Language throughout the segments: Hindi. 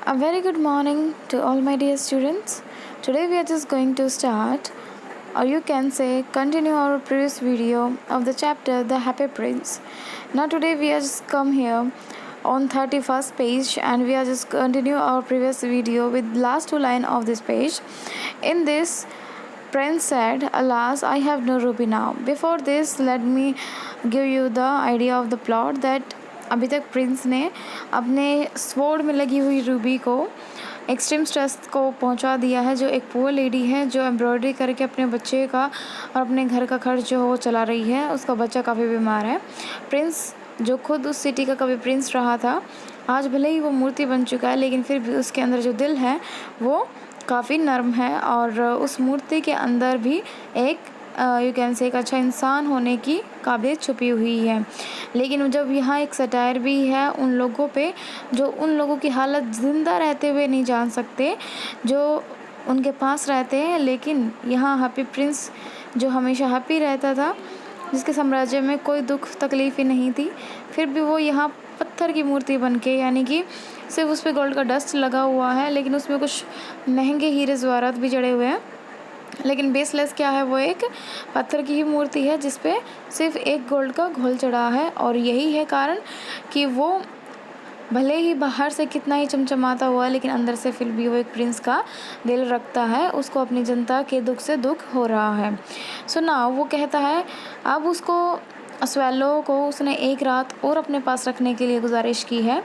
A very good morning to all my dear students. Today we are just going to start, or you can say continue our previous video of the chapter The Happy Prince. Now today we are just come here on 31st page and we are just continue our previous video with last two line of this page. In this, Prince said, "Alas, I have no ruby now." Before this, let me give you the idea of the plot that अभी तक प्रिंस ने अपने स्वॉर्ड में लगी हुई रूबी को एक्सट्रीम स्ट्रेस को पहुंचा दिया है, जो एक पुअर लेडी है जो एम्ब्रॉयडरी करके अपने बच्चे का और अपने घर का खर्च जो वो चला रही है। उसका बच्चा काफ़ी बीमार है। प्रिंस जो खुद उस सिटी का कभी प्रिंस रहा था, आज भले ही वो मूर्ति बन चुका है, लेकिन फिर भी उसके अंदर जो दिल है वो काफ़ी नर्म है और उस मूर्ति के अंदर भी एक यू कैन से एक अच्छा इंसान होने की काबिलियत छुपी हुई है। लेकिन जब यहाँ एक सटायर भी है उन लोगों पे जो उन लोगों की हालत ज़िंदा रहते हुए नहीं जान सकते, जो उनके पास रहते हैं, लेकिन यहाँ हैप्पी प्रिंस जो हमेशा हैप्पी रहता था, जिसके साम्राज्य में कोई दुख तकलीफ़ ही नहीं थी, फिर भी वो यहाँ पत्थर की मूर्ति बन के, यानी कि सिर्फ उस पर गोल्ड का डस्ट लगा हुआ है, लेकिन उसमें कुछ महंगे हीरे ज़वारात भी जड़े हुए हैं, लेकिन बेसलेस क्या है, वो एक पत्थर की ही मूर्ति है जिस पे सिर्फ एक गोल्ड का घोल चढ़ा है। और यही है कारण कि वो भले ही बाहर से कितना ही चमचमाता हुआ है, लेकिन अंदर से फिर भी वो एक प्रिंस का दिल रखता है। उसको अपनी जनता के दुख से दुख हो रहा है। सो ना वो कहता है, अब उसको स्वेलो को उसने एक रात और अपने पास रखने के लिए गुजारिश की है।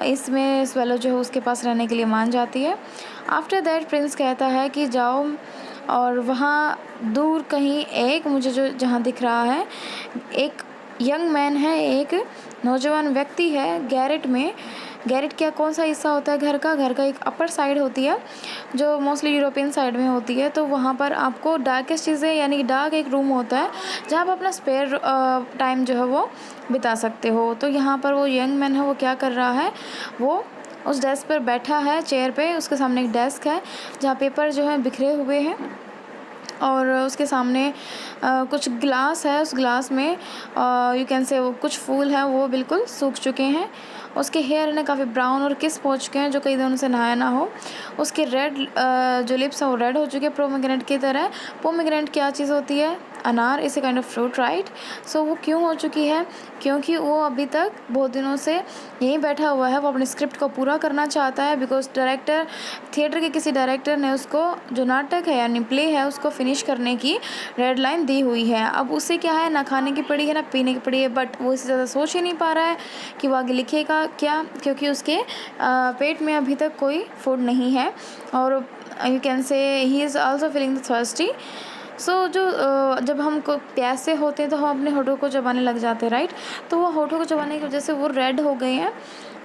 इसमें स्वेलो जो है उसके पास रहने के लिए मान जाती है। आफ्टर दैट प्रिंस कहता है कि जाओ और वहाँ दूर कहीं एक मुझे जो जहाँ दिख रहा है एक यंग मैन है, एक नौजवान व्यक्ति है गैरेट में। गैरेट क्या कौन सा हिस्सा होता है घर का एक अपर साइड होती है जो मोस्टली यूरोपियन साइड में होती है। तो वहाँ पर आपको डार्केस्ट चीज़ें यानी कि डार्क एक रूम होता है जहाँ आप अपना स्पेयर टाइम जो है वो बिता सकते हो। तो यहाँ पर वो यंग मैन है, वो क्या कर रहा है, वो उस डेस्क पर बैठा है, चेयर पे। उसके सामने एक डेस्क है जहाँ पेपर जो है बिखरे हुए हैं और उसके सामने कुछ ग्लास है। उस ग्लास में यू कैन से वो कुछ फूल हैं, वो बिल्कुल सूख चुके हैं। उसके हेयर ने काफ़ी ब्राउन और किस्प हो चुके हैं, जो कई दिनों से नहाया ना हो। उसके रेड जो लिप्स हैं वो रेड हो चुके हैं पोमेग्रेनेट की तरह। पोमेग्रेनेट क्या चीज़ होती है? अनार इस काइंड ऑफ फ्रूट, राइट। सो वो क्यों हो चुकी है? क्योंकि वो अभी तक बहुत दिनों से यहीं बैठा हुआ है। वो अपने स्क्रिप्ट को पूरा करना चाहता है, बिकॉज डायरेक्टर, थिएटर के किसी डायरेक्टर ने उसको जो नाटक है यानी प्ले है उसको फिनिश करने की डेडलाइन दी हुई है। अब उसे क्या है, ना खाने की पड़ी है ना पीने की पड़ी है, बट वो इससे ज़्यादा सोच ही नहीं पा रहा है कि वो आगे लिखेगा क्या, क्योंकि उसके पेट में अभी तक कोई फूड नहीं है। और you can say he is also feeling thirsty. So जब हम को प्यासे होते हैं तो हम अपने होठों को चबाने लग जाते हैं, राइट। तो वो होठों को चबाने की वजह से वो रेड हो गए हैं।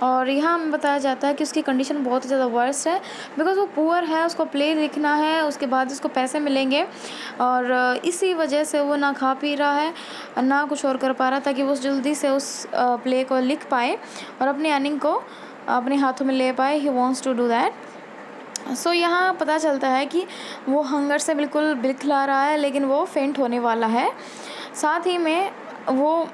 और यहाँ हमें बताया जाता है कि उसकी कंडीशन बहुत ज़्यादा वर्स्ट है, बिकॉज वो पुअर है, उसको प्ले लिखना है, उसके बाद उसको पैसे मिलेंगे, और इसी वजह से वो ना खा पी रहा है ना कुछ और कर पा रहा, ताकि वो जल्दी से उस प्ले को लिख पाए और अपनी अर्निंग को अपने हाथों में ले पाए। He wants to do that. So यहाँ पता चलता है कि वो हंगर से बिल्कुल बिलखला रहा है, लेकिन वो फेंट होने वाला है। साथ ही में वो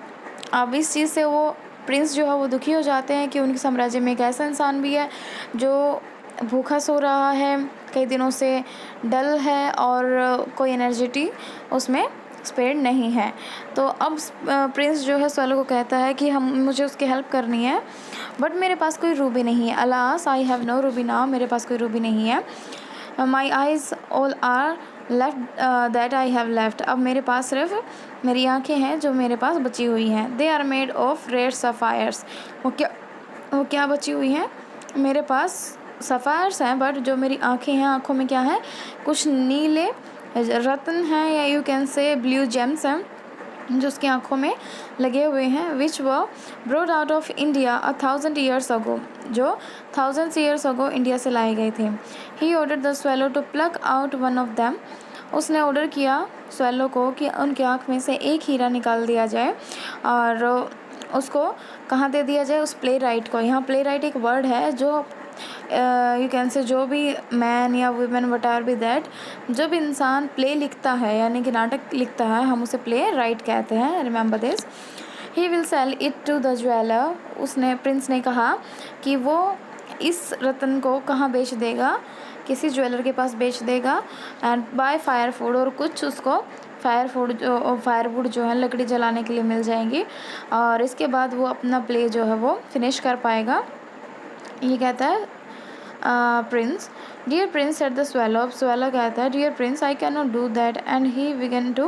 अब इस चीज़ से वो प्रिंस जो है वो दुखी हो जाते हैं कि उनके साम्राज्य में एक ऐसा इंसान भी है जो भूखा सो रहा है, कई दिनों से डल है और कोई एनर्जिटी उसमें स्पेयर नहीं है। तो अब प्रिंस जो है स्वेलो को कहता है कि मुझे उसकी हेल्प करनी है, बट मेरे पास कोई रूबी नहीं है। Alas I have no ruby now, मेरे पास कोई रूबी नहीं है। My eyes all are left that I have left, अब मेरे पास सिर्फ मेरी आँखें हैं जो मेरे पास बची हुई हैं। They are made of red sapphires, वो क्या बची हुई हैं? मेरे पास सफ़ायर्स हैं, बट जो मेरी आँखें हैं, आँखों में क्या है, कुछ नीले रत्न हैं, या यू कैन से ब्लू जेम्स हैं जो उसकी आँखों में लगे हुए हैं। विच वो brought out of India 1000 years ago, जो 1000 years ago इंडिया से लाए गए थे। He order the swallow to pluck out one of them, उसने ऑर्डर किया स्वेलो को कि उनकी आँख में से एक हीरा निकाल दिया जाए और उसको कहाँ दे दिया जाए, उस प्ले राइट को। यहाँ प्ले राइट एक वर्ड है जो यू कैन से जो भी मैन या women what are be that, जब इंसान प्ले लिखता है यानी कि नाटक लिखता है, हम उसे प्ले राइट कहते हैं। Remember this. He will sell it to the jeweller, उसने प्रिंस ने कहा कि वो इस रत्न को कहाँ बेच देगा, किसी ज्वेलर के पास बेच देगा एंड बाय फायर फूड, और कुछ उसको फायरवुड जो है लकड़ी जलाने के लिए मिल जाएंगी, और इसके बाद वो अपना प्ले जो है वो फिनिश कर पाएगा। ये कहता है prince, dear prince said the swallow. अब स्वेलो कहता है dear prince I can not do that and he began to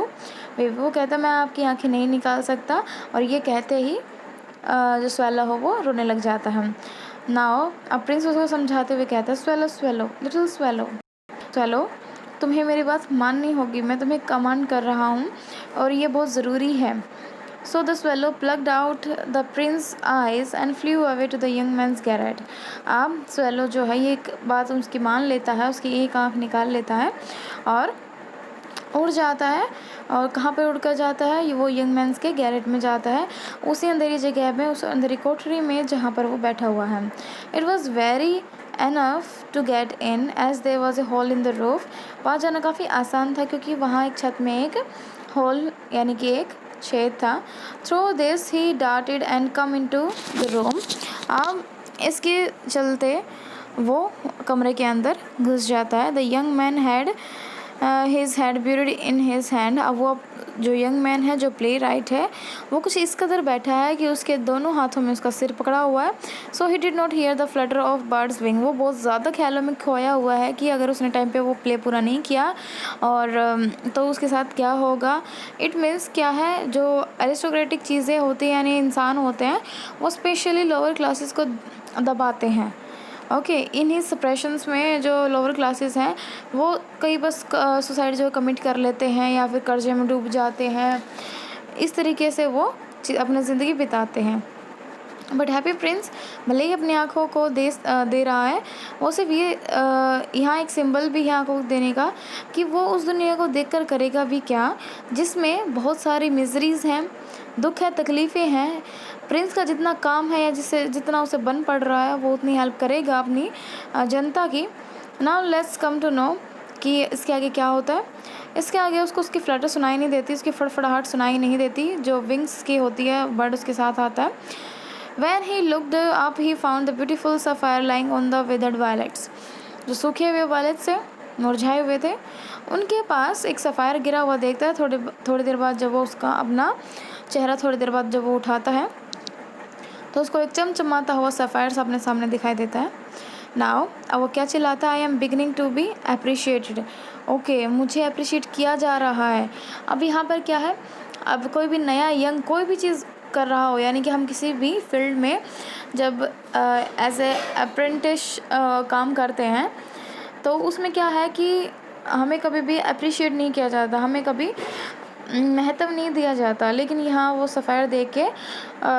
weep. वो कहता है मैं आपकी आंखें नहीं निकाल सकता, और ये कहते ही जो स्वेलो हो वो रोने लग जाता है। नाउ अब प्रिंस उसको समझाते हुए कहता है swallow swallow little swallow, swallow तुम्हें मेरी बात माननी होगी, मैं तुम्हें कमांड कर रहा हूँ और ये बहुत ज़रूरी है। So the swallow plucked out the prince's eyes and flew away to the young man's garret. अब swallow जो है ये एक बात उसकी मान लेता है, उसकी एक आँख निकाल लेता है और उड़ जाता है। और कहाँ पर उड़ कर जाता है, ये वो यंग मैंस के गैरेट में जाता है, उसी अंधेरी जगह में, उस अंधेरी कोठरी में जहाँ पर वो बैठा हुआ है। It was very enough to get in as there was a hole in the roof. वहाँ जाना काफ़ी आसान था क्योंकि वहाँ एक छत में एक होल यानी कि एक छेद था। Through this he darted and come in to the room. अब इसके चलते वो कमरे के अंदर घुस जाता है। The young man had his had buried in his hand. अब वो जो यंग मैन है, जो प्ले राइट है, वो कुछ इस कदर बैठा है कि उसके दोनों हाथों में उसका सिर पकड़ा हुआ है। So he did not hear the flutter of bird's wing. वो बहुत ज़्यादा ख्यालों में खोया हुआ है कि अगर उसने टाइम पे वो प्ले पूरा नहीं किया और तो उसके साथ क्या होगा। इट मीन्स क्या है, जो एरिस्टोक्रेटिक चीज़ें होती हैं यानी इंसान होते हैं, वो स्पेशली लोअर क्लासेस को दबाते हैं। ओके, इन ही सप्रेशंस में जो लोअर क्लासेस हैं वो कई बस सुसाइड जो कमिट कर लेते हैं या फिर कर्जे में डूब जाते हैं। इस तरीके से वो अपनी ज़िंदगी बिताते हैं। बट हैप्पी प्रिंस भले ही अपनी आँखों को दे रहा है, वो सिर्फ ये यहाँ एक सिंबल भी है आँखों को देने का कि वो उस दुनिया को देखकर करेगा भी क्या जिसमें बहुत सारी मिजरीज़ हैं, दुख है, तकलीफ़ें हैं। प्रिंस का जितना काम है या जितना उसे बन पड़ रहा है वो उतनी हेल्प करेगा अपनी जनता की। Now let's come to know कि इसके आगे क्या होता है। इसके आगे उसको उसकी फ्लटर सुनाई नहीं देती, उसकी फड़फड़ाहट सुनाई नहीं देती जो विंग्स की होती है, बर्ड उसके साथ आता है। When he looked up, he found the beautiful sapphire lying on the withered violets. जो सूखे हुए वायलेट से मुरझाए हुए थे, उनके पास एक सफ़ायर गिरा हुआ देखता है। थोड़ी देर बाद जब वो उसका अपना चेहरा थोड़ी देर बाद जब वो उठाता है तो उसको एक चमचमाता हुआ सफ़ायर अपने सामने दिखाई देता है। नाउ अब वो क्या चिल्लाता है, I am beginning to be appreciated. Okay, मुझे अप्रिशिएट किया जा रहा है। अब यहाँ पर क्या है, अब कोई भी नया यंग कोई भी चीज़ कर रहा हो, यानी कि हम किसी भी फील्ड में जब एज ए अप्रेंटिस काम करते हैं तो उसमें क्या है कि हमें कभी भी अप्रिशिएट नहीं किया जाता, हमें कभी महत्व नहीं दिया जाता। लेकिन यहाँ वो सफ़ायर देख के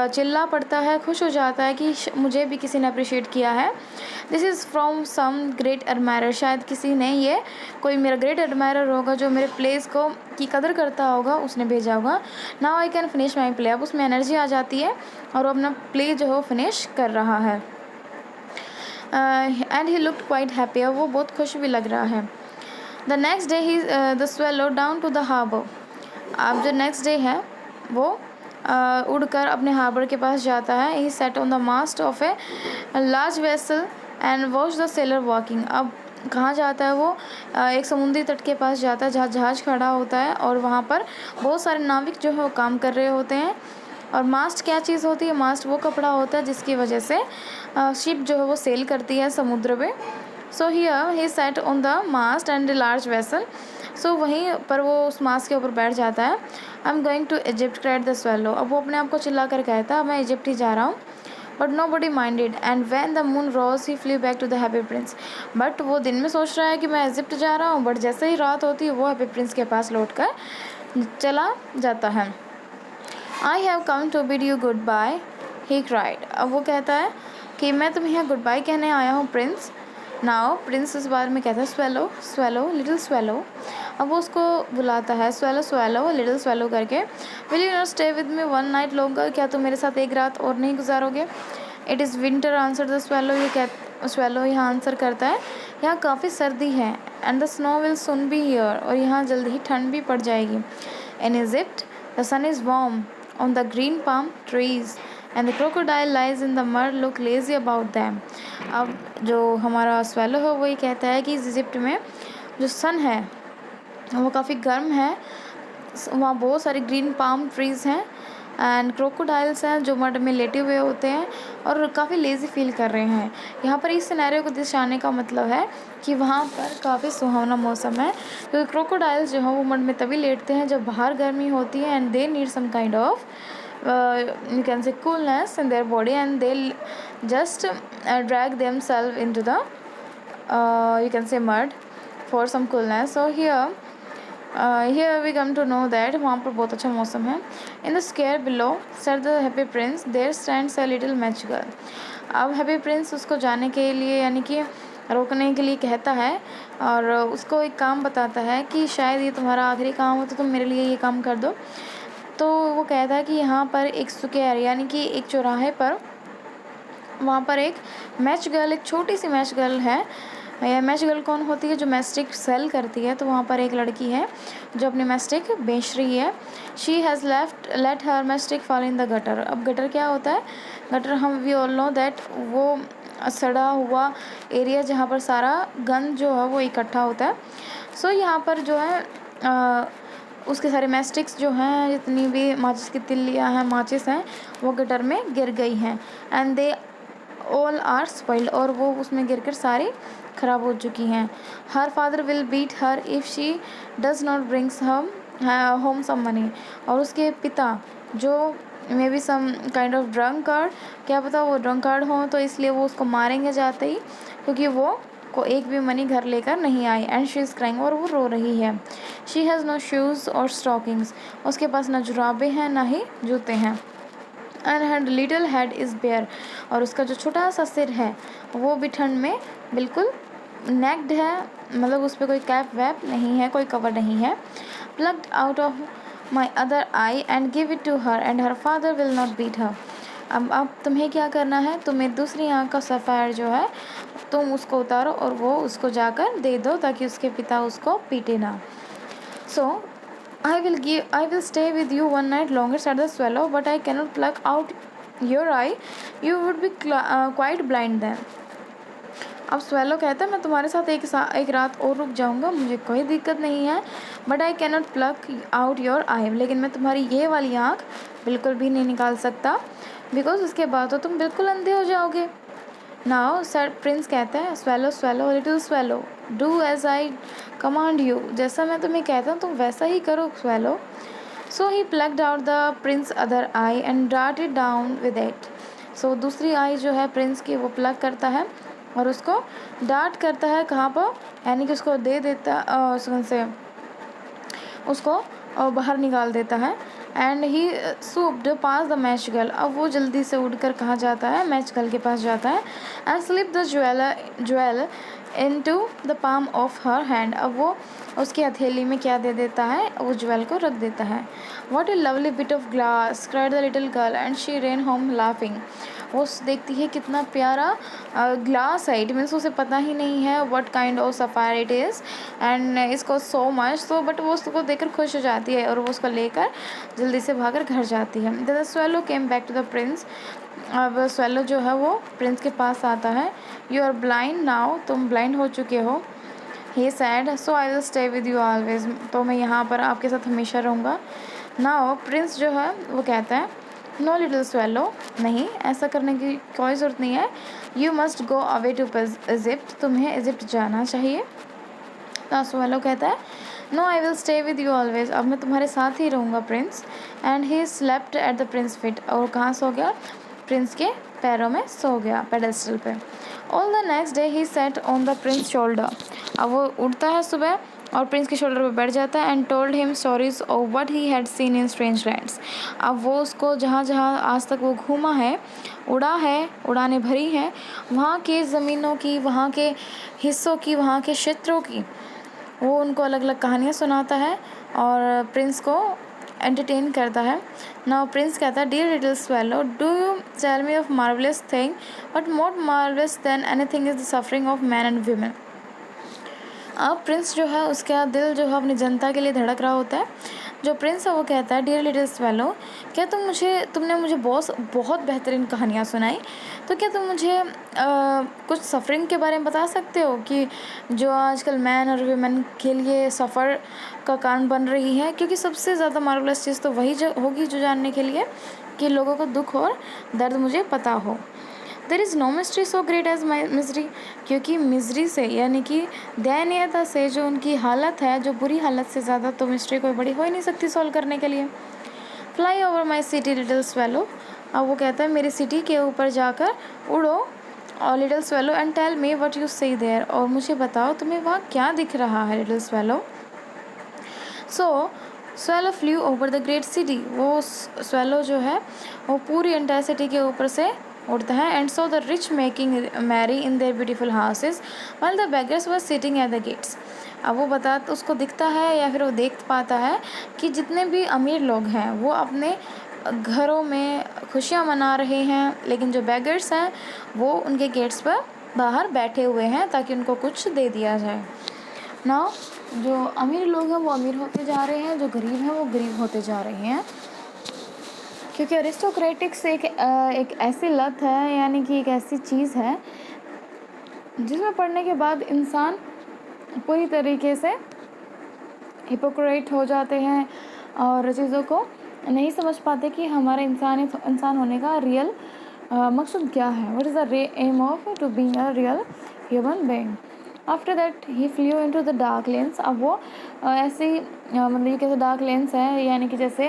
चिल्ला पड़ता है, खुश हो जाता है कि मुझे भी किसी ने अप्रिशिएट किया है। This is from some great admirer. शायद किसी ने, ये कोई मेरा ग्रेट एडमायरर होगा जो मेरे प्लेस को की कदर करता होगा, उसने भेजा होगा। Now I can finish my play. अब उसमें एनर्जी आ जाती है और वो अपना प्ले जो है फिनिश कर रहा है। And he looked quite happy. वो बहुत खुश भी लग रहा है। The next day he the swallow down to the harbour. अब जो नेक्स्ट डे है वो उड़कर अपने हार्बर के पास जाता है। He sat on the mast of a large vessel and watch the sailor walking. अब कहाँ जाता है वो, एक समुद्री तट के पास जाता है जहाँ जहाज़ खड़ा होता है और वहाँ पर बहुत सारे नाविक जो है वो काम कर रहे होते हैं। और मास्ट क्या चीज़ होती है, मास्ट वो कपड़ा होता है जिसकी वजह से शिप जो है वो सेल करती है समुद्र पे। So here he sat on the mast and the large vessel. So वहीं पर वो उस मास्ट के ऊपर बैठ जाता है। I am going to Egypt cried the swallow. अब वो अपने आप को चिल्ला कर कहता है मैं इजिप्ट ही जा रहा हूँ। But nobody minded and when the moon rose he flew back to the happy prince. But वो दिन में सोच रहा है कि मैं इजिप्ट जा रहा हूँ, बट जैसे ही रात होती है वो हैप्पी प्रिंस के पास लौट कर चला जाता है। I have come to bid you goodbye he cried. अब वो कहता है कि मैं तुम्हें यहाँ गुड बाय कहने आया हूँ प्रिंस। नाउ प्रिंस इस बारे में कहता है स्वेलो स्वेलो लिटिल स्वेलो। अब वो उसको बुलाता है स्वेलो स्वेलो लिटिल स्वेलो करके। Will you not stay with me one night longer. क्या तुम मेरे साथ एक रात और नहीं गुजारोगे। It is winter answer the swallow. ये स्वेलो यहाँ आंसर करता है यहाँ काफ़ी सर्दी है। And the snow will soon be here. और यहाँ जल्द ही ठंड भी पड़ जाएगी। In Egypt the sun is warm on the green palm trees and the crocodile lies in the mud look lazy about them. अब जो हमारा स्वेलो है वही कहता है कि इजिप्ट में जो सन है वो काफ़ी गर्म है, वहाँ बहुत सारे ग्रीन पाम ट्रीज़ हैं एंड क्रोकोडाइल्स हैं जो मड में लेटे हुए होते हैं और काफ़ी लेज़ी फील कर रहे हैं। यहाँ पर इस सिनेरियो को दर्शाने का मतलब है कि वहाँ पर काफ़ी सुहावना मौसम है, क्योंकि क्रोकोडाइल्स जो हैं वो मड में तभी लेटते हैं जब बाहर गर्मी होती है and they need some kind of you can say coolness in their body, and they'll just drag themselves into the you can say mud for some coolness. So here we come to know that वहाँ पर बहुत अच्छा मौसम है। In the square below said the happy prince, there stands a little match girl। अब हैप्पी प्रिंस उसको जाने के लिए यानी कि रोकने के लिए कहता है और उसको एक काम बताता है कि शायद ये तुम्हारा आखिरी काम हो तो तुम मेरे लिए ये काम कर दो। तो वो कहता है कि यहाँ पर एक स्क्वायर यानी कि एक चौराहे पर वहाँ पर एक मैच गर्ल, एक छोटी सी मैच गर्ल है। यह मैच गर्ल कौन होती है? जो मैस्टिक सेल करती है। तो वहाँ पर एक लड़की है जो अपनी मैस्टिक बेच रही है। She has let her mastic fall in the gutter. अब गटर क्या होता है? गटर हम वी ऑल नो दैट वो सड़ा हुआ एरिया जहाँ पर सारा गंद जो है वो इकट्ठा होता है। सो यहाँ पर जो है उसके सारे मैस्टिक्स जो हैं, जितनी भी माचिस की तिल्लियाँ हैं, माचिस हैं, वो गटर में गिर गई हैं and they all are spoiled, और वो उसमें गिरकर सारी ख़राब हो चुकी हैं। Her father will beat her if she does not brings home some money. और उसके पिता जो may be some kind of drunkard, क्या पता वो ड्रंक कार्ड हों, तो इसलिए वो उसको मारेंगे जाते ही, क्योंकि वो को एक भी मनी घर लेकर नहीं आई। एंड शी इज़ क्राइंग, और वो रो रही है। शी हैज़ नो शूज़ और स्टॉकिंग्स, उसके पास ना जुराबे हैं ना ही जूते हैं। And her little head is bare, और उसका जो छोटा सा सिर है वो भी ठंड में बिल्कुल नेक्ड है, मतलब उस पर कोई कैप वैप नहीं है, कोई कवर नहीं है। Plugged out of my other eye and give it to her and her father will not beat her. अब तुम्हें क्या करना है? तुम्हें दूसरी आँख का सफ़ायर जो है तुम उसको उतारो और वो उसको जाकर दे दो, ताकि उसके पिता उसको पीटे ना। सो I will stay with you one night longer, said the swallow, but I cannot pluck out your eye. You would be quite blind then. अब स्वेलो कहता है मैं तुम्हारे साथ एक रात और रुक जाऊंगा, मुझे कोई दिक्कत नहीं है, but I cannot pluck out your eye, लेकिन मैं तुम्हारी ये वाली आँख बिल्कुल भी नहीं निकाल सकता, बिकॉज उसके बाद तो तुम बिल्कुल अंधे हो जाओगे। नाउ सर प्रिंस कहता है swallow swallow little swallow do as I command you, जैसा मैं तुम्हें कहता हूँ तुम वैसा ही करो swallow. So he plucked out the prince other eye and darted down with it. So दूसरी आई जो है प्रिंस की वो प्लग करता है और उसको डार्ट करता है, कहाँ पर? यानी कि उसको दे देता से उसको बाहर निकाल देता है। And he swooped past the match girl, अब वो जल्दी से उड़कर कहाँ जाता है? मैच गर्ल के पास जाता है। And slip the jewel into the palm of her hand, अब वो उसकी हथेली में क्या दे देता है? वो ज्वेल को रख देता है। What A lovely bit of glass, cried the little girl and she rain home laughing. वो देखती है कितना प्यारा ग्लास है, इट मीन्स उसे पता ही नहीं है what kind of sapphire it is and इसको सो मच, सो बट वो उसको देखकर खुश हो जाती है और वो उसको लेकर जल्दी से भागकर घर जाती है। The swallow came back to the prince, अब स्वेलो जो है वो प्रिंस के पास आता है। यू आर ब्लाइंड नाउ, तुम ब्लाइंड हो चुके हो। He said so I will stay with you always, तो मैं यहाँ पर आपके साथ हमेशा रहूँगा। नाउ प्रिंस जो है वो कहता है नो लिटिल स्वेलो, नहीं ऐसा करने की कोई ज़रूरत नहीं है। You must go away to Egypt, तुम्हें इजिप्ट जाना चाहिए। तो स्वेलो कहता है no I will stay with you always, अब मैं तुम्हारे साथ ही रहूँगा prince. And he slept at the prince feet, और कहाँ सो गया? प्रिंस के पैरों में सो गया, पेडेस्टल पे। All the next day he sat on the prince shoulder, अब वो उठता है सुबह और प्रिंस के शोल्डर पे बैठ जाता है। And told him stories of what he had seen in strange lands, अब वो उसको जहाँ जहाँ आज तक वो घूमा है, उड़ा है, उड़ानें भरी हैं, वहाँ के ज़मीनों की, वहाँ के हिस्सों की, वहाँ के क्षेत्रों की, वो उनको अलग अलग कहानियाँ सुनाता है और प्रिंस को एंटरटेन करता है। नाउ प्रिंस कहता है dear little swallow do you tell me of marvellous thing, but more marvellous than anything is the suffering of man and women. अब प्रिंस जो है उसका दिल जो है अपनी जनता के लिए धड़क रहा होता है। जो प्रिंस है वो कहता है, डियर लिटिल स्वेलो, क्या तुमने मुझे बहुत बेहतरीन कहानियाँ सुनाई, तो क्या तुम मुझे कुछ सफ़रिंग के बारे में बता सकते हो कि जो आजकल मैन और वीमेन के लिए सफ़र का कारण बन रही है, क्योंकि सबसे ज़्यादा मार्वलस चीज़ तो वही होगी जो जानने के लिए कि लोगों को दुख और दर्द मुझे पता हो। There is no mystery so great as my misery, क्योंकि मिजरी से यानी कि दयनीयता से जो उनकी हालत है, जो बुरी हालत से ज़्यादा तो मिस्ट्री कोई बड़ी हो ही नहीं सकती सॉल्व करने के लिए। Fly over my city little swallow, अब वो कहता है मेरी सिटी के ऊपर जाकर उड़ो और little swallow, and tell me what you see there, और मुझे बताओ तुम्हें वहाँ क्या दिख रहा है little swallow. So swallow flew over the great city, वो स्वेलो जो है वो पूरी एंटायर सिटी के ऊपर से उड़ता है। And saw the rich making merry in their beautiful houses while the beggars were sitting at the gates. अब वो उसको दिखता है या फिर वो देख पाता है कि जितने भी अमीर लोग हैं वो अपने घरों में खुशियाँ मना रहे हैं, लेकिन जो बेगर्स हैं वो उनके गेट्स पर बाहर बैठे हुए हैं ताकि उनको कुछ दे दिया जाए। ना जो अमीर लोग हैं वो अमीर होते जा रहे हैं, जो गरीब हैं वो गरीब होते जा रहे हैं, क्योंकि अरिस्टोक्रेटिक्स एक ऐसी लत है, यानी कि एक ऐसी चीज़ है जिसमें पढ़ने के बाद इंसान पूरी तरीके से हिपोक्रेट हो जाते हैं और चीज़ों को नहीं समझ पाते कि हमारे इंसान होने का रियल मकसद क्या है, what is the aim of to being a real human being. After that he flew into the dark lanes, अब वो ऐसी मतलब ये कैसे डार्क लेन्स है, यानी कि जैसे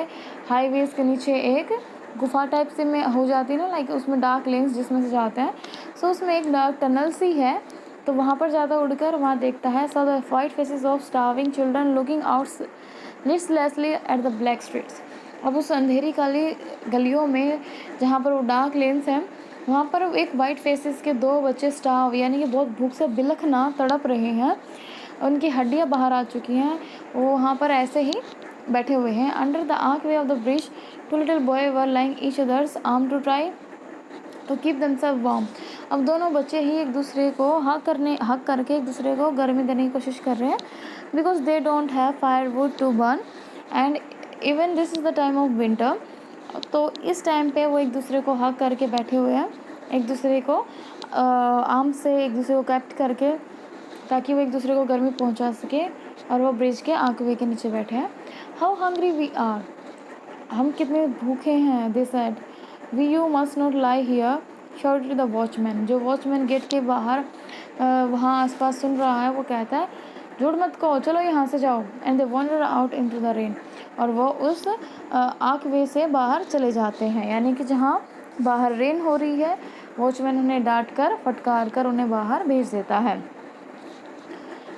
हाईवेज़ के नीचे एक गुफा टाइप से में हो जाती है ना, लाइक उसमें डार्क लेन्स जिसमें से जाते हैं, सो उसमें एक डार्क टनल सी है, तो वहाँ पर ज़्यादा उड़कर वहाँ देखता है saw the white faces of starving children looking out listlessly at the black streets. अब उस अंधेरी काली गलियों में जहाँ पर वो डार्क लेन्स हैं वहाँ पर एक वाइट फेसेस के दो बच्चे स्टार्व यानी कि बहुत भूख से बिलखना तड़प रहे हैं, उनकी हड्डियाँ बाहर आ चुकी हैं, वो वहाँ पर ऐसे ही बैठे हुए हैं। Under the archway of the bridge two little boy were lying each other's arm to try to keep themselves warm. अब दोनों बच्चे ही एक दूसरे को हक करके एक दूसरे को गर्मी देने की कोशिश कर रहे हैं, because they don't have firewood to burn and even this is the time of winter. तो इस टाइम पे वो एक दूसरे को हक करके बैठे हुए हैं, एक दूसरे को आर्म से एक दूसरे को कैप्ट करके, ताकि वो एक दूसरे को गर्मी पहुंचा सके, और वो ब्रिज के आंकवे के नीचे बैठे हैं। हाउ हंग्री वी आर, हम कितने भूखे हैं, they said. We you must not lie here shouted the watchman, जो वॉचमैन गेट के बाहर वहाँ आसपास सुन रहा है, वो कहता है झूठ मत कहो, चलो यहाँ से जाओ। And they wander out into the rain, और वो उस आंकवे से बाहर चले जाते हैं, यानी कि जहाँ बाहर रेन हो रही है वॉचमैन उन्हें डांट कर फटकार कर उन्हें बाहर भेज देता है।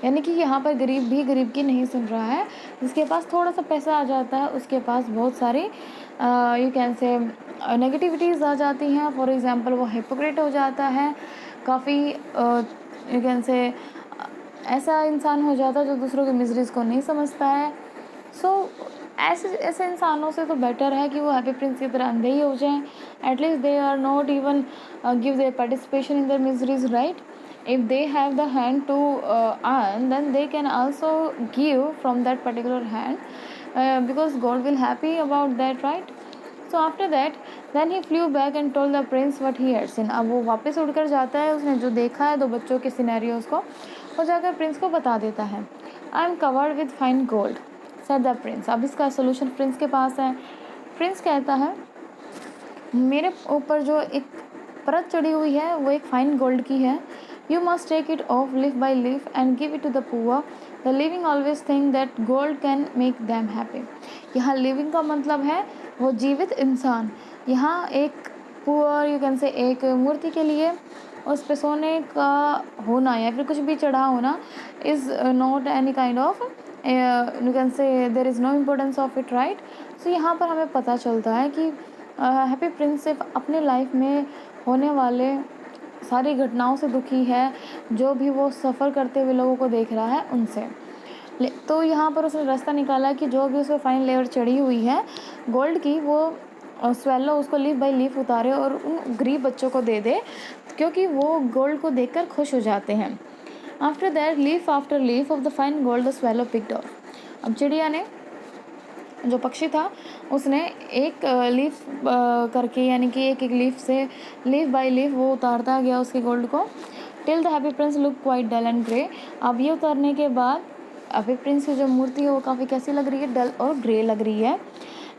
यानी कि यहाँ पर गरीब भी गरीब की नहीं सुन रहा है, जिसके पास थोड़ा सा पैसा आ जाता है उसके पास बहुत सारी यू कैन से नेगेटिविटीज़ आ जाती हैं। फॉर एग्जांपल वो हिपोक्रेट हो जाता है, काफ़ी यू कैन से ऐसा इंसान हो जाता है जो दूसरों की मिजरीज़ को नहीं समझता है। सो ऐसे इंसानों से तो बेटर है कि वो हैप्पी प्रिंस की तरह अंधे ही हो जाएं। At least they are not even give their participation in their miseries, right. If they have the hand to earn, then they can also give from that particular hand, because God will happy about that, right? So after that then he flew back and told the prince what he had seen। अब वो वापस उड़कर जाता है, उसने जो देखा है दो बच्चों के सिनेरियोज को वो जाकर प्रिंस को बता देता है। I am covered with fine gold said the prince। अब इसका सोल्यूशन प्रिंस के पास है। प्रिंस कहता है मेरे ऊपर जो एक परत चढ़ी हुई है वो एक फाइन गोल्ड की है। You must take it off leaf by leaf and give it to the poor. The living always think that gold can make them happy। यहाँ living का मतलब है वो जीवित इंसान। यहाँ एक पुअर यू कैन से एक मूर्ति के लिए उस पे सोने का होना या फिर कुछ भी चढ़ा होना is not any kind of you can say there is no importance of it, right. So यहाँ पर हमें पता चलता है कि हैप्पी प्रिंस सिर्फ अपने लाइफ में होने वाले सारी घटनाओं से दुखी है, जो भी वो सफ़र करते हुए लोगों को देख रहा है उनसे। तो यहाँ पर उसने रास्ता निकाला कि जो भी उसमें फाइन लेयर चढ़ी हुई है गोल्ड की वो स्वेलो उसको लीफ बाय लीफ उतारे और उन गरीब बच्चों को दे दे, क्योंकि वो गोल्ड को देखकर खुश हो जाते हैं। After that leaf after leaf of the fine gold the swallow picked of. अब चिड़िया ने जो पक्षी था उसने एक लीफ करके, यानी कि एक एक लीफ से, लीफ बाय लीफ वो उतारता गया उसके गोल्ड को, till the happy prince look quite dull and grey. अब ये उतारने के बाद हैप्पी प्रिंस की जो मूर्ति है वो काफ़ी कैसी लग रही है, डल और ग्रे लग रही है।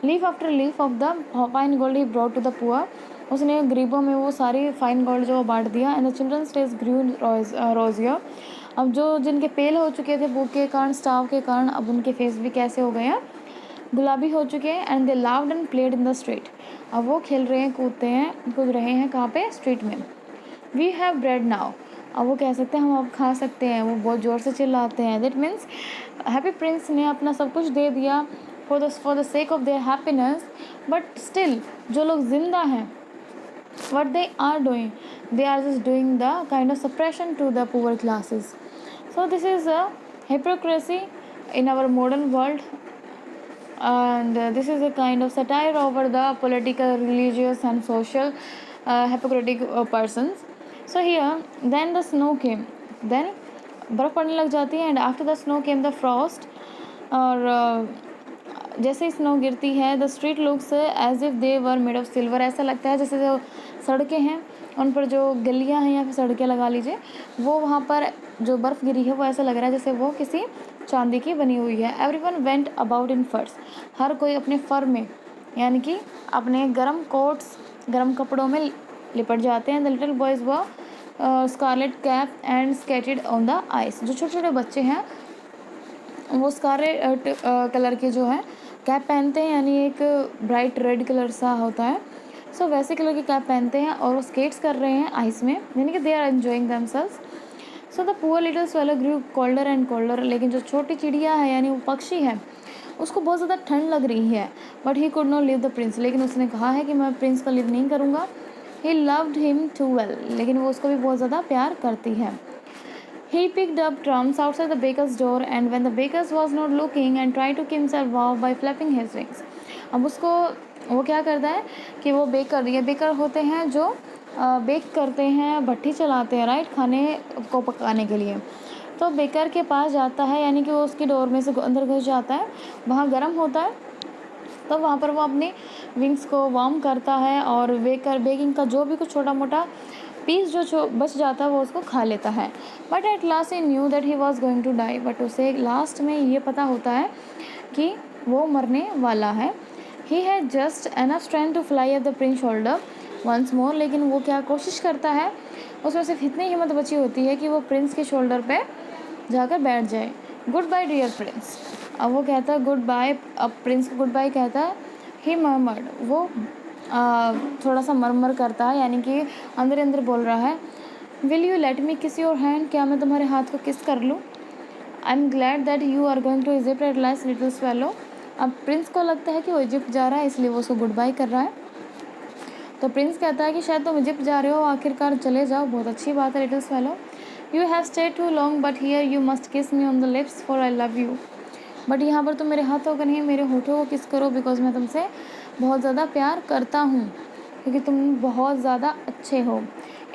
Leaf after leaf of the fine gold he brought to the poor, उसने गरीबों में वो सारी फाइन गोल्ड जो बांट दिया। एंड द चिल्ड्रंस फेस ग्रू रोजियर, अब जो जिनके पेल हो चुके थे भूख के कारण, स्टाव के कारण, अब उनके फेस भी कैसे हो गए हैं, गुलाबी हो चुके हैं। And they लाव्ड and played in the street, अब वो खेल रहे हैं, कूद रहे हैं कहाँ पे, स्ट्रीट में। वी हैव ब्रेड नाउ, अब वो कह सकते हैं हम अब खा सकते हैं, वो बहुत ज़ोर से चिल्लाते हैं। दैट मीन्स हैप्पी प्रिंस ने अपना सब कुछ दे दिया for the sake of their happiness, but still जो लोग जिंदा हैं, what they are doing, they are just doing the kind of suppression to the poor classes. So this is a hypocrisy in our modern world, and this is a kind of satire over the political, religious and social hypocritic persons. So here then the snow came, then बर्फ़ पड़ने लग जाती है, and after the snow came the frost, और जैसे ही स्नो गिरती है, the street looks as if they were made of silver, ऐसा लगता है जैसे जो सड़कें हैं उन पर जो गलियां हैं या फिर सड़कें लगा लीजिए, वो वहाँ पर जो बर्फ़ गिरी है वो ऐसा लग रहा है जैसे वो किसी चांदी की बनी हुई है। एवरीवन वेंट अबाउट इन फर्स, हर कोई अपने फर में, यानी कि अपने गर्म कोट्स, गर्म कपड़ों में लिपट जाते हैं। The little boys wore scarlet cap and skated on the ice, जो छोटे छोटे बच्चे हैं वो स्कारलेट कलर के जो है कैप पहनते हैं, यानी एक ब्राइट रेड कलर सा होता है, सो वैसे कलर की कैप पहनते हैं और वो स्केट्स कर रहे हैं आइस में, यानी कि they are enjoying themselves. So the poor little swallow grew colder and colder, लेकिन जो छोटी चिड़िया है यानी वो पक्षी है उसको बहुत ज़्यादा ठंड लग रही है। But he could not leave the Prince, लेकिन उसने कहा है कि मैं प्रिंस को लीव नहीं करूँगा। He loved him too well, लेकिन वो उसको भी बहुत ज़्यादा प्यार करती है। He picked up crumbs outside the baker's door, and when the baker was not looking and tried to keep himself warm by flapping his wings. अब उसको वो क्या करता है कि वो ये बेकर होते हैं जो बेक करते हैं, भट्टी चलाते हैं, राइट, खाने को पकाने के लिए। तो बेकर के पास जाता है, यानी कि वो उसकी डोर में से अंदर घुस जाता है, वहाँ गर्म होता है, तो वहाँ पर वो अपनी विंग्स को वार्म करता है और बेकिंग का जो भी कुछ छोटा मोटा पीस जो बच जाता है वो उसको खा लेता है। But at last he knew that he was going to die, but उसे लास्ट में ये पता होता है कि वो मरने वाला है। He had just enough strength to fly at the prince shoulder once more, लेकिन वो क्या कोशिश करता है, उसमें सिर्फ इतनी हिम्मत बची होती है कि वो प्रिंस के शोल्डर पे जाकर बैठ जाए। गुड बाय डियर प्रिंस, अब वो कहता है गुड बाय, अब प्रिंस को गुड बाय कहता है। ही मर्मर्ड, वो थोड़ा सा मरमर करता है, यानी कि अंदर अंदर बोल रहा है, विल यू लेट मी किस योर हैंड, क्या मैं तुम्हारे हाथ को किस कर लूँ। I am glad that you are going to Egypt at last little swallow, अब प्रिंस को लगता है कि वो इजिप्ट जा रहा है, इसलिए वो उसको गुड बाय कर रहा है। तो प्रिंस कहता है कि शायद तुम इजिप्ट जा रहे हो, आखिरकार चले जाओ, बहुत अच्छी बात है little swallow. You have stayed too long but here you must kiss me on the lips for I love you, but यहाँ पर तुम मेरे हाथों का नहीं मेरे होठों को किस करो, बिकॉज मैं तुमसे बहुत ज़्यादा प्यार करता हूँ, क्योंकि तुम बहुत ज़्यादा अच्छे हो।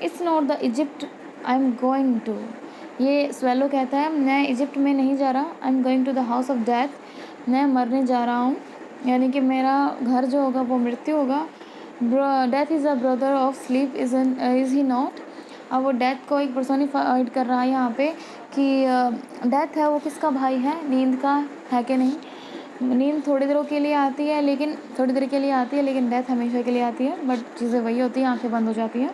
It's not the Egypt I am going to, ये स्वेलो कहता है मैं इजिप्ट में नहीं जा रहा, I am going to the house of death, मैं मरने जा रहा हूँ, यानी कि मेरा घर जो होगा वो मृत्यु होगा। Death is a brother of sleep is he not, अब वो डेथ को एक पर्सोनिफाइड कर रहा है यहाँ पे कि डेथ है वो किसका भाई है, नींद का है कि नहीं। नींद थोड़ी देर के लिए आती है, लेकिन थोड़ी देर के लिए आती है, लेकिन डेथ हमेशा के लिए आती है, बट चीज़ें वही होती हैं, आंखें बंद हो जाती हैं।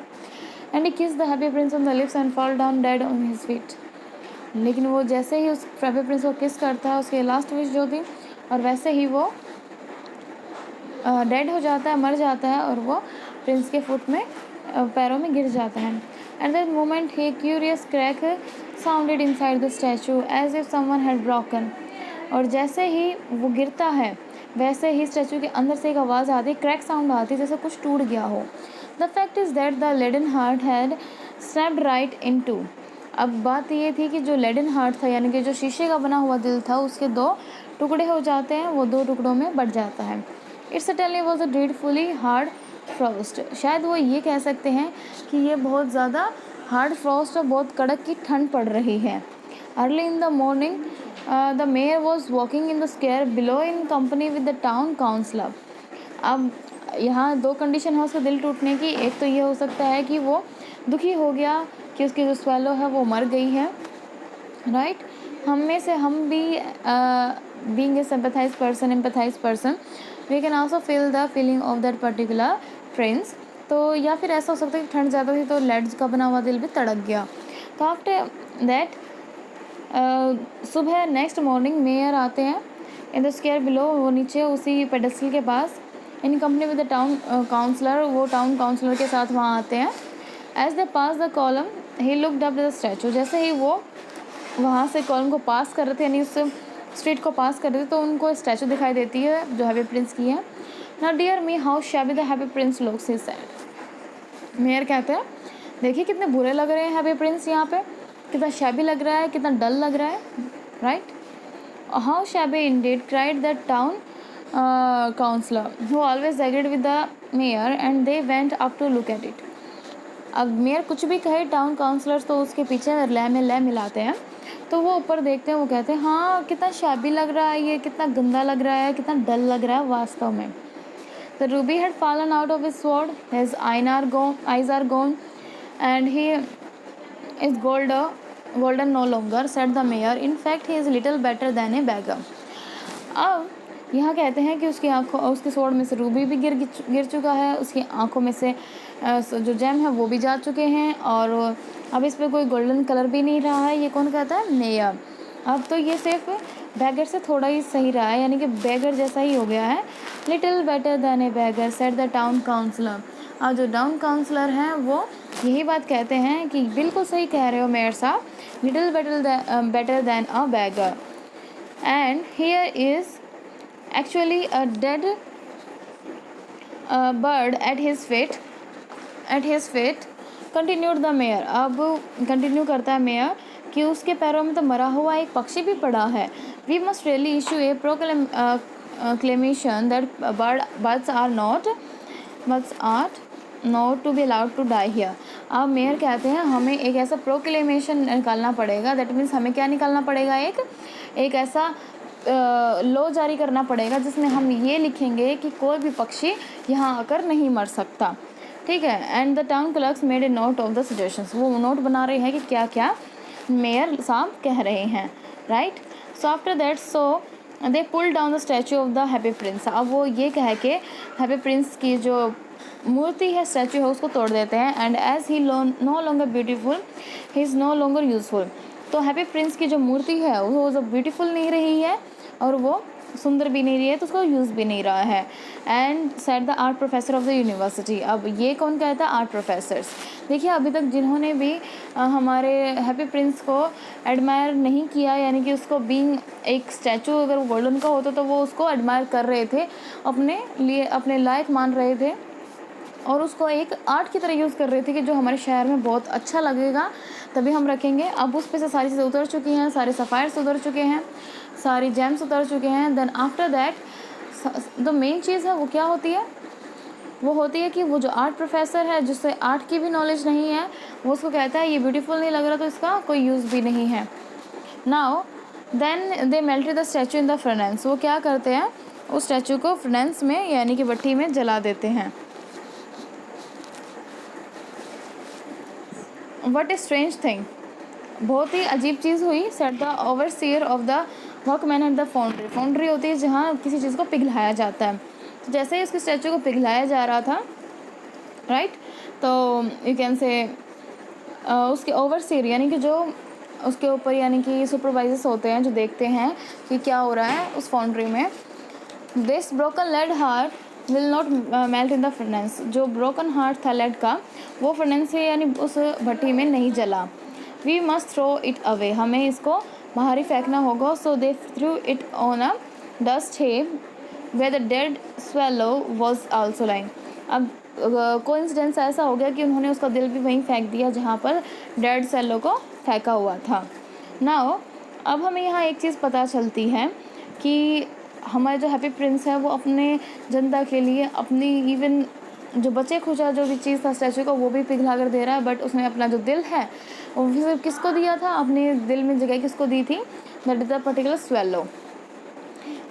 एंड ही किस the happy Prince on the lips and fall down dead on his feet, लेकिन वो जैसे ही उस हैप्पी प्रिंस को किस करता है, उसकी लास्ट विश जो थी, और वैसे ही वो डेड हो जाता है, मर जाता है, और वो प्रिंस के फुट में पैरों में गिर जाता है। At that moment he curious crack sounded inside the statue as if someone had broken, और जैसे ही वो गिरता है वैसे ही स्टैचू के अंदर से एक आवाज़ आती है, क्रैक साउंड आती है, जैसे कुछ टूट गया हो। The fact is that the leaden heart had snapped right in two, अब बात ये थी कि जो लेडन हार्ट था, यानी कि जो शीशे का बना हुआ दिल था, उसके दो टुकड़े हो जाते हैं, वो दो टुकड़ों में बट जाता है। It certainly was a dreadfully hard frost, शायद वो ये कह सकते हैं कि ये बहुत ज़्यादा हार्ड फ्रॉस्ट और बहुत कड़क की ठंड पड़ रही है। Early in the morning the mayor was walking in the square below in company with the town councillor. अब यहाँ दो कंडीशन है उसके दिल टूटने की। एक तो ये हो सकता है कि वो दुखी हो गया कि उसकी जो स्वेलो है वो मर गई है, राइट। हम में से हम भी being a sympathise person we can also feel the feeling of that particular prince. तो या फिर ऐसा हो सकता है कि ठंड ज़्यादा थी तो लेड्स का बना हुआ दिल भी तड़क गया। तो आफ्टर दैट सुबह नेक्स्ट मॉर्निंग मेयर आते हैं इन द स्क्वायर बिलो, वो नीचे उसी पेडेस्टल के पास in company with the town councillor, वो टाउन काउंसलर के साथ वहाँ आते हैं। As they passed the column he looked up the statue. जैसे ही वो वहाँ से कॉलम को पास कर रहे थे, यानी उस स्ट्रीट को पास कर रहे थे, तो उनको स्टैचू दिखाई देती है जो हैप्पी प्रिंस की है। Now dear me how shabby the happy prince looks, he said. Mayor कहते हैं देखिए कितने बुरे लग रहे हैं हैप्पी प्रिंस, यहाँ पे कितना शैबी लग रहा है, कितना डल लग रहा है, right. How shabby indeed, cried the town councillor who always agreed with the mayor and they went up to look at it. अब मेयर कुछ भी कहे, टाउन काउंसलर्स तो उसके पीछे लय में लय मिलाते हैं। तो वो ऊपर देखते हैं, वो कहते हैं हाँ कितना शैबी लग रहा है, ये कितना गंदा लग रहा है, कितना डल लग रहा है वास्तव में। The Ruby had fallen out of his sword, his eyes are gone and he is golden no longer, said the mayor. In fact he is little better than a beggar. अब यहाँ कहते हैं कि उसकी आँखों, उसके स्वॉर्ड में से रूबी भी गिर चुका है, उसकी आँखों में से जो जेम है वो भी जा चुके हैं, और अब इस पर कोई गोल्डन कलर भी नहीं रहा है। ये कौन कहता है? मेयर। अब तो ये सिर्फ बैगर से थोड़ा ही सही रहा है, यानी कि बैगर जैसा ही हो गया है। Little better than a beggar, said the town councillor. और जो टाउन काउंसलर हैं वो यही बात कहते हैं कि बिल्कुल सही कह रहे हो मेयर साहब, little better then a bagger. And here is actually a dead bird at his feet continued the mayor। अब कंटिन्यू करता है मेयर कि उसके पैरों में तो मरा हुआ एक पक्षी भी पड़ा है। we must really issue a proclamation that birds are not to be allowed to die here। अब मेयर कहते हैं हमें एक ऐसा प्रोक्लेमेशन निकालना पड़ेगा, दैट मीन्स हमें क्या निकालना पड़ेगा, एक ऐसा लॉ जारी करना पड़ेगा जिसमें हम ये लिखेंगे कि कोई भी पक्षी यहाँ आकर नहीं मर सकता, ठीक है। And the town clerks made a note of the suggestions, वो नोट बना रहे हैं कि क्या क्या मेयर साहब कह रहे हैं, right. So after that they pull down the statue of the happy prince. अब वो ये कह के हैप्पी प्रिंस की जो मूर्ति है, स्टैचू है, उसको तोड़ देते हैं। And as he no longer beautiful he is no longer useful. तो हैप्पी प्रिंस की जो मूर्ति है वो जो ब्यूटीफुल नहीं रही है और वो सुंदर भी नहीं रही है, तो उसको यूज़ भी नहीं रहा है। And said the art professor of the university. अब ये कौन कहता है? Art professors. देखिए अभी तक जिन्होंने भी हमारे हैप्पी प्रिंस को एडमायर नहीं किया, यानी कि उसको बीइंग एक स्टैचू अगर गोल्डन का होता तो वो उसको एडमायर कर रहे थे, अपने लिए अपने लायक मान रहे थे, और उसको एक आर्ट की तरह यूज़ कर रहे थे कि जो हमारे शहर में बहुत अच्छा लगेगा तभी हम रखेंगे। अब उस पे से सारी चीज़ें उतर चुकी हैं, सारे सफ़ायर्स उतर चुके हैं, सारी जेम्स उतर चुके हैं। Then after that the main चीज़ है वो क्या होती है? वो होती है कि वो जो आर्ट प्रोफेसर है जिससे आर्ट की भी नॉलेज नहीं है, वो उसको कहता है ये ब्यूटीफुल नहीं लग रहा तो इसका कोई यूज़ भी नहीं है। Now then they melted the statue in the furnace. वो क्या करते हैं? उस स्टैचू को फर्नेस में यानी कि भट्टी में जला देते हैं। वट ए स्ट्रेंज थिंग, बहुत ही अजीब चीज़ हुई। Set the overseer of the workman at the foundry. Foundry होती है जहाँ किसी चीज़ को पिघलाया जाता है। तो जैसे ही उसके स्टैचू को पिघलाया जा रहा था, राइट, तो यू कैन से उसके ओवरसीयर यानी कि जो उसके ऊपर यानी कि सुपरवाइजर्स होते हैं जो देखते हैं कि क्या हो रहा है उस फाउंड्री में। This broken lead heart will not melt in the furnace. जो ब्रोकन हार्ट था लेड का, वो फर्नेस से यानी उस भट्टी में नहीं जला। We must throw it away, हमें इसको बाहर ही फेंकना होगा। So they threw it on a dust heap where the dead swallow was also lying. अब कोइंसिडेंस ऐसा हो गया कि उन्होंने उसका दिल भी वहीं फेंक दिया जहाँ पर डेड स्वेलो को फेंका हुआ था। नाउ अब हमें यहाँ एक चीज़ पता चलती है कि हमारे जो हैप्पी प्रिंस है वो अपने जनता के लिए, अपनी इवन जो बचे खुचा जो भी चीज़ था स्टैचू का वो भी पिघला कर दे रहा है, बट उसने अपना जो दिल है वो सिर्फ किसको दिया था, अपने दिल में जगह किसको दी थी, that is the particular swallow.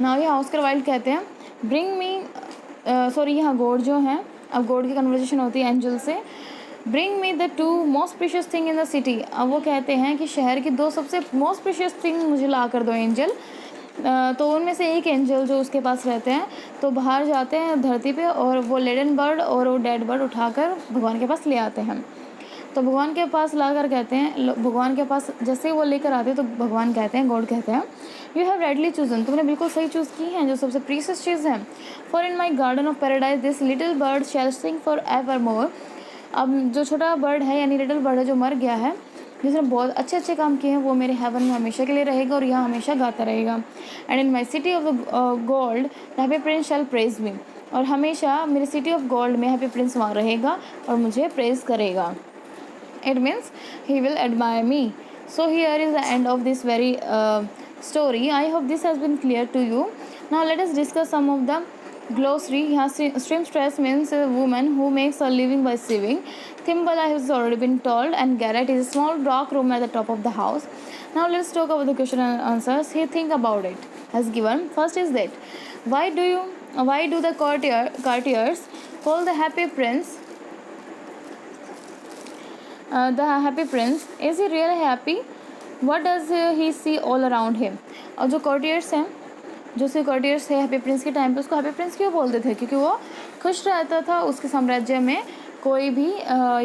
Now ये ऑस्कर वाइल्ड कहते हैं ब्रिंग मी, सॉरी यहाँ गॉड जो है, अब गॉड की कन्वर्सेशन होती है एंजल से, bring me the 2 most precious thing in the city. अब वो कहते हैं कि शहर की 2 सबसे मोस्ट प्रीशियस थिंग मुझे ला कर दो एंजल। तो उनमें से एक एंजल जो उसके पास रहते हैं तो बाहर जाते हैं धरती पे और वो लेडन बर्ड और वो डेड बर्ड उठाकर भगवान के पास ले आते हैं। तो भगवान के पास लाकर कहते हैं, भगवान के पास जैसे ही वो लेकर आते हैं तो भगवान कहते हैं, गॉड कहते हैं, यू हैव राइटली चूजन, तुमने बिल्कुल सही चूज़ की है जो सबसे प्रीशियस चीज़ है। For in my garden of paradise this little bird shall sing for evermore. अब जो छोटा बर्ड है यानी लिटिल बर्ड है जो मर गया है, जिसने बहुत अच्छे अच्छे काम किए हैं, वो मेरे हेवन में हमेशा के लिए रहेगा और यहाँ हमेशा गाता रहेगा। And in my city of the gold the happy prince shall praise me, और हमेशा मेरी सिटी ऑफ गोल्ड में हैप्पी प्रिंस वहाँ रहेगा और मुझे प्रेज करेगा। It means he will admire me. So here is the end of this very story. I hope this has been clear to you. Now let us discuss some of the glossary. यहाँ seamstress means a woman who makes a living by sewing. Thimble has already been told, and garret is a small dark room at the top of the house. Now let's talk about the question and answers. Here, think about it as given. First is that why do the courtiers call the happy prince the happy prince? Is he really happy? What does he see all around him? और जो courtiers हैं, जो से courtiers थे हैप्पी प्रिंस के टाइम पे, उसको हैप्पी प्रिंस क्यों बोलते थे? क्योंकि वो खुश रहता था, उसके साम्राज्य में कोई भी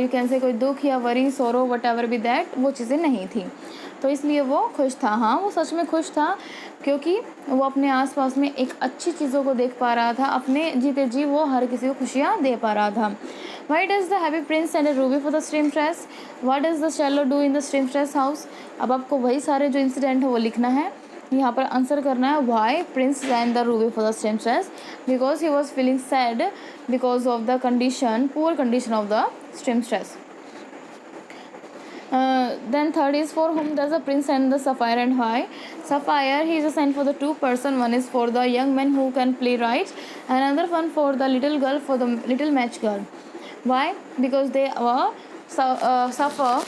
यू कैन से कोई दुख या वरी सोरो वट एवर बी दैट वो चीज़ें नहीं थी, तो इसलिए वो खुश था। हाँ, वो सच में खुश था क्योंकि वो अपने आसपास में एक अच्छी चीज़ों को देख पा रहा था, अपने जीते जी वो हर किसी को खुशियाँ दे पा रहा था। Why does the happy prince send a ruby for the seamstress? What does the swallow do in the seamstress house? अब आपको वही सारे जो इंसिडेंट है वो लिखना है, यहाँ पर आंसर करना है why prince sent the ruby for the seamstress, because he was feeling sad because of the poor condition of the seamstress. Then third is for whom does the prince send the sapphire and why? Sapphire, he is sent for the 2 person. One is for the young man who can play right, and another one for the little girl, for the little match girl. Why? Because they suffer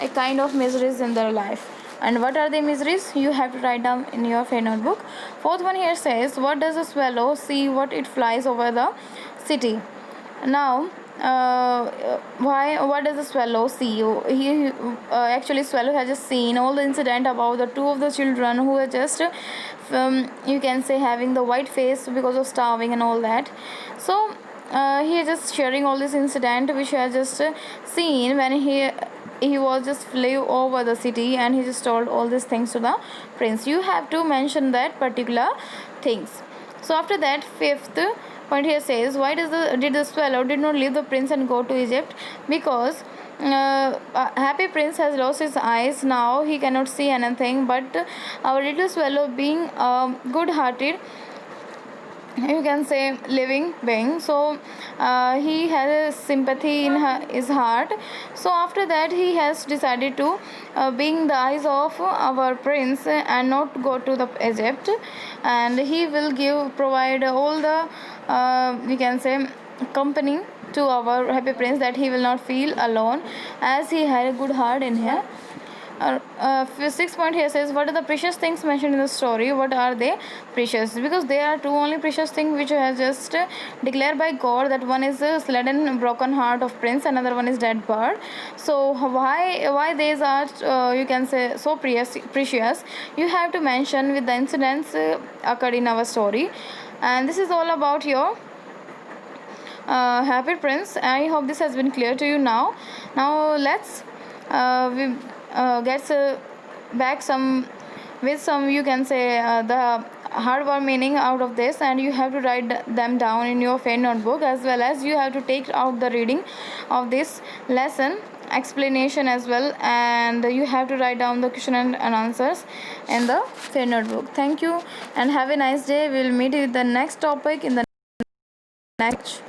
a kind of miseries in their life. And what are the miseries? You have to write down in your fair notebook. Fourth one here says, what does the swallow see what it flies over the city? Now what does the swallow see? He actually swallow has just seen all the incident about the 2 of the children who are just you can say having the white face because of starving and all that. So he is just sharing all this incident which he has just seen when he was just flew over the city, and he just told all these things to the prince. You have to mention that particular things. So after that, fifth point here says, why did the swallow did not leave the prince and go to Egypt? Because happy prince has lost his eyes, now he cannot see anything, but our little swallow being good hearted, you can say living being, so he has a sympathy in his heart. So after that he has decided to being the eyes of our prince and not go to the Egypt, and he will provide all the we can say company to our happy prince, that he will not feel alone as he had a good heart in here. Sixth point here says, what are the precious things mentioned in the story? What are they precious? Because there are 2 only precious things which has just declared by God, that one is the sudden broken heart of prince, another one is dead bird. So why these are you can say so precious, you have to mention with the incidents occurred in our story. And this is all about your happy prince. I hope this has been clear to you now. Let's gets back some with some you can say the hardware meaning out of this, and you have to write them down in your fair notebook, as well as you have to take out the reading of this lesson explanation as well, and you have to write down the question and answers in the fair notebook. Thank you and have a nice day. We'll meet with the next topic in the next